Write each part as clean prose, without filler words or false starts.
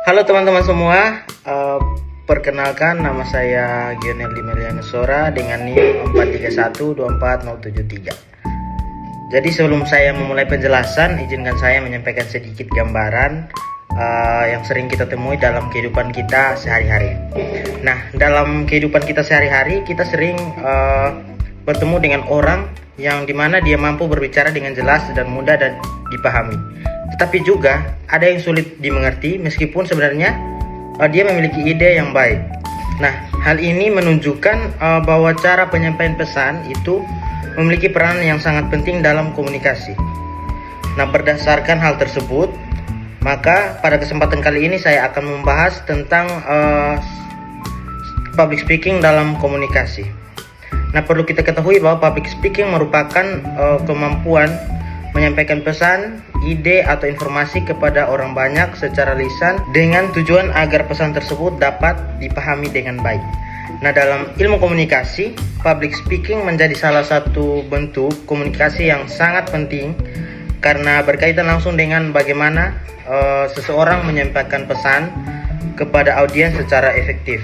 Halo teman-teman semua, perkenalkan nama saya Gionel Dimelianusora dengan NIM 43124073. Jadi sebelum saya memulai penjelasan, izinkan saya menyampaikan sedikit gambaran yang sering kita temui dalam kehidupan kita sehari-hari. Nah, dalam kehidupan kita sehari-hari, kita sering bertemu dengan orang yang dimana dia mampu berbicara dengan jelas dan mudah dan dipahami. Tetapi juga ada yang sulit dimengerti meskipun sebenarnya dia memiliki ide yang baik. Nah, hal ini menunjukkan bahwa cara penyampaian pesan itu memiliki peran yang sangat penting dalam komunikasi. Nah, berdasarkan hal tersebut, maka pada kesempatan kali ini saya akan membahas tentang public speaking dalam komunikasi. Nah, perlu kita ketahui bahwa public speaking merupakan kemampuan menyampaikan pesan, ide, atau informasi kepada orang banyak secara lisan dengan tujuan agar pesan tersebut dapat dipahami dengan baik. Nah, dalam ilmu komunikasi, public speaking menjadi salah satu bentuk komunikasi yang sangat penting karena berkaitan langsung dengan bagaimana seseorang menyampaikan pesan kepada audiens secara efektif.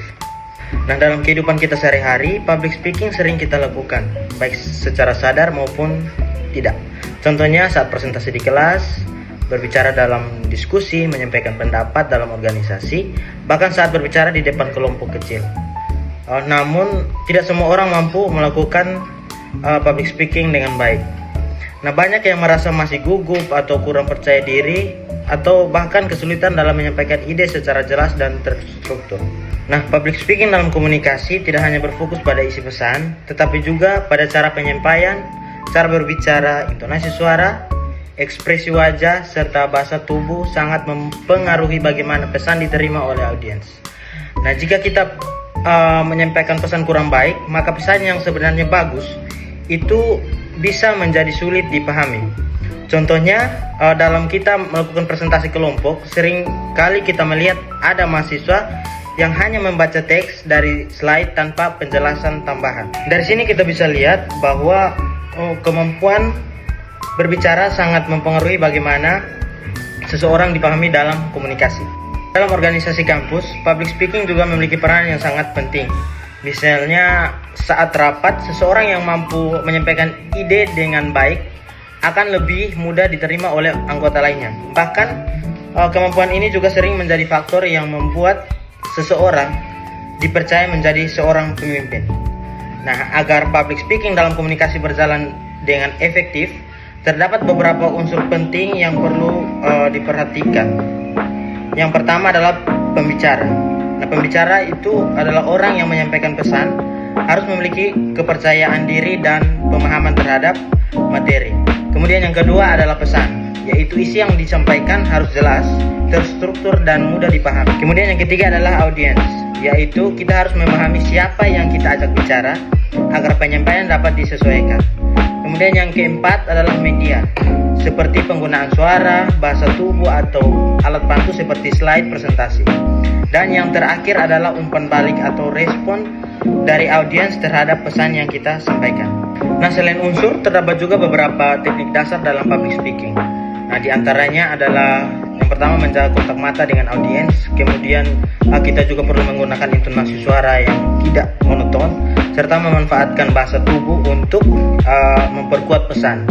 Nah, dalam kehidupan kita sehari-hari, public speaking sering kita lakukan, baik secara sadar maupun tidak. Contohnya saat presentasi di kelas, berbicara dalam diskusi, menyampaikan pendapat dalam organisasi, bahkan saat berbicara di depan kelompok kecil. Namun, tidak semua orang mampu melakukan public speaking dengan baik. Nah, banyak yang merasa masih gugup atau kurang percaya diri, atau bahkan kesulitan dalam menyampaikan ide secara jelas dan terstruktur. Nah, public speaking dalam komunikasi tidak hanya berfokus pada isi pesan, tetapi juga pada cara penyampaian, cara berbicara, intonasi suara, ekspresi wajah, serta bahasa tubuh sangat mempengaruhi bagaimana pesan diterima oleh audiens. Nah, jika kita menyampaikan pesan kurang baik, maka pesan yang sebenarnya bagus itu bisa menjadi sulit dipahami. Contohnya, dalam kita melakukan presentasi kelompok, sering kali kita melihat ada mahasiswa yang hanya membaca teks dari slide tanpa penjelasan tambahan. Dari sini kita bisa lihat bahwa kemampuan berbicara sangat mempengaruhi bagaimana seseorang dipahami dalam komunikasi. Dalam organisasi kampus, public speaking juga memiliki peran yang sangat penting. Misalnya, saat rapat, seseorang yang mampu menyampaikan ide dengan baik akan lebih mudah diterima oleh anggota lainnya. Bahkan, kemampuan ini juga sering menjadi faktor yang membuat seseorang dipercaya menjadi seorang pemimpin. Nah, agar public speaking dalam komunikasi berjalan dengan efektif, terdapat beberapa unsur penting yang perlu diperhatikan. Yang pertama adalah pembicara. Nah, pembicara itu adalah orang yang menyampaikan pesan, harus memiliki kepercayaan diri dan pemahaman terhadap materi. Kemudian yang kedua adalah pesan, yaitu isi yang disampaikan harus jelas, terstruktur, dan mudah dipahami. Kemudian yang ketiga adalah audiens, yaitu kita harus memahami siapa yang kita ajak bicara agar penyampaian dapat disesuaikan. Kemudian yang keempat adalah media, seperti penggunaan suara, bahasa tubuh, atau alat bantu seperti slide presentasi. Dan yang terakhir adalah umpan balik atau respon dari audiens terhadap pesan yang kita sampaikan. Nah, selain unsur, terdapat juga beberapa teknik dasar dalam public speaking. Nah, diantaranya adalah yang pertama menjaga kontak mata dengan audiens, kemudian kita juga perlu menggunakan intonasi suara yang tidak monoton, serta memanfaatkan bahasa tubuh untuk memperkuat pesan.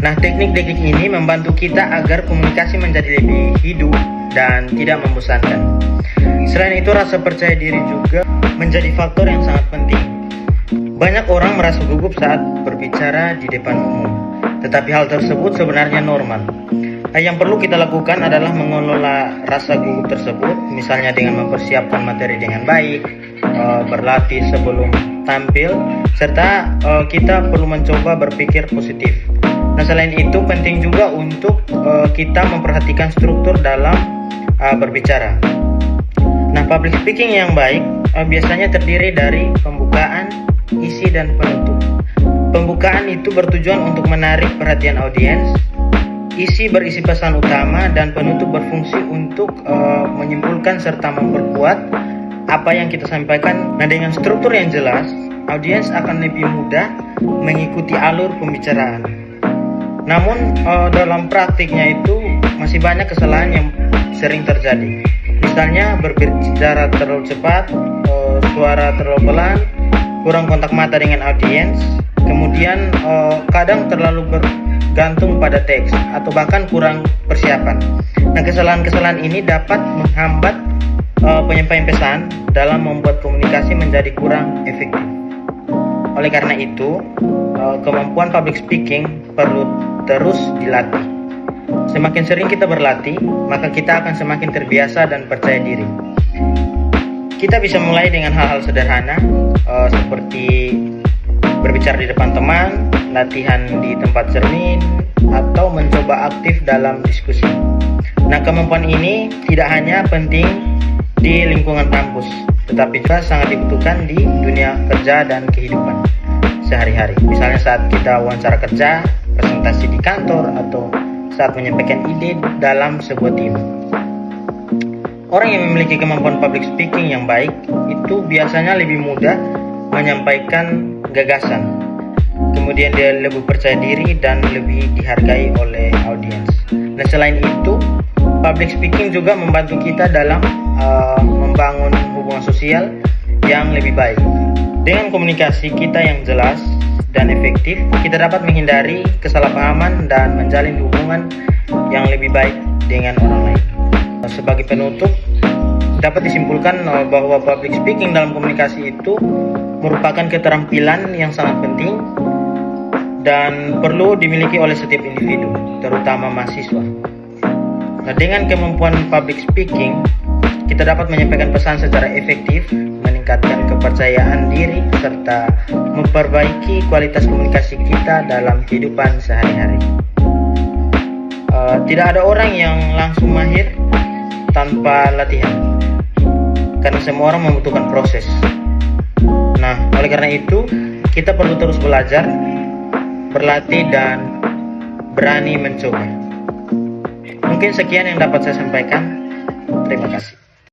Nah, teknik-teknik ini membantu kita agar komunikasi menjadi lebih hidup dan tidak membosankan. Selain itu, rasa percaya diri juga menjadi faktor yang sangat penting. Banyak orang merasa gugup saat berbicara di depan umum, tetapi hal tersebut sebenarnya normal. Yang perlu kita lakukan adalah mengelola rasa gugup tersebut, misalnya dengan mempersiapkan materi dengan baik, berlatih sebelum tampil, serta kita perlu mencoba berpikir positif. Nah, selain itu penting juga untuk kita memperhatikan struktur dalam berbicara. Nah, public speaking yang baik biasanya terdiri dari pembukaan, isi, dan penutup. Pembukaan itu bertujuan untuk menarik perhatian audiens, isi berisi pesan utama, dan penutup berfungsi untuk menyimpulkan serta memperkuat apa yang kita sampaikan. Nah, dengan struktur yang jelas, audiens akan lebih mudah mengikuti alur pembicaraan. Namun dalam praktiknya itu masih banyak kesalahan yang sering terjadi. Misalnya berbicara terlalu cepat, suara terlalu pelan, kurang kontak mata dengan audiens, kemudian kadang terlalu bergantung pada teks atau bahkan kurang persiapan. Nah, kesalahan-kesalahan ini dapat menghambat penyampaian pesan dalam membuat komunikasi menjadi kurang efektif. Oleh karena itu, kemampuan public speaking perlu terus dilatih. Semakin sering kita berlatih, maka kita akan semakin terbiasa dan percaya diri. Kita bisa mulai dengan hal-hal sederhana, seperti berbicara di depan teman, latihan di tempat cermin, atau mencoba aktif dalam diskusi. Nah, kemampuan ini tidak hanya penting di lingkungan kampus, tetapi juga sangat dibutuhkan di dunia kerja dan kehidupan sehari-hari. Misalnya saat kita wawancara kerja, presentasi di kantor, atau saat menyampaikan ide dalam sebuah tim. Orang yang memiliki kemampuan public speaking yang baik itu biasanya lebih mudah menyampaikan gagasan. Kemudian dia lebih percaya diri dan lebih dihargai oleh audiens. Nah, selain itu, public speaking juga membantu kita dalam membangun hubungan sosial yang lebih baik. Dengan komunikasi kita yang jelas dan efektif, kita dapat menghindari kesalahpahaman dan menjalin hubungan yang lebih baik dengan orang lain. Sebagai penutup, dapat disimpulkan bahwa public speaking dalam komunikasi itu merupakan keterampilan yang sangat penting dan perlu dimiliki oleh setiap individu, terutama mahasiswa. Nah, dengan kemampuan public speaking, kita dapat menyampaikan pesan secara efektif, meningkatkan kepercayaan diri, serta memperbaiki kualitas komunikasi kita dalam kehidupan sehari-hari. Tidak ada orang yang langsung mahir tanpa latihan, karena semua orang membutuhkan proses. Nah, oleh karena itu, kita perlu terus belajar, berlatih, dan berani mencoba. Mungkin sekian yang dapat saya sampaikan. Terima kasih.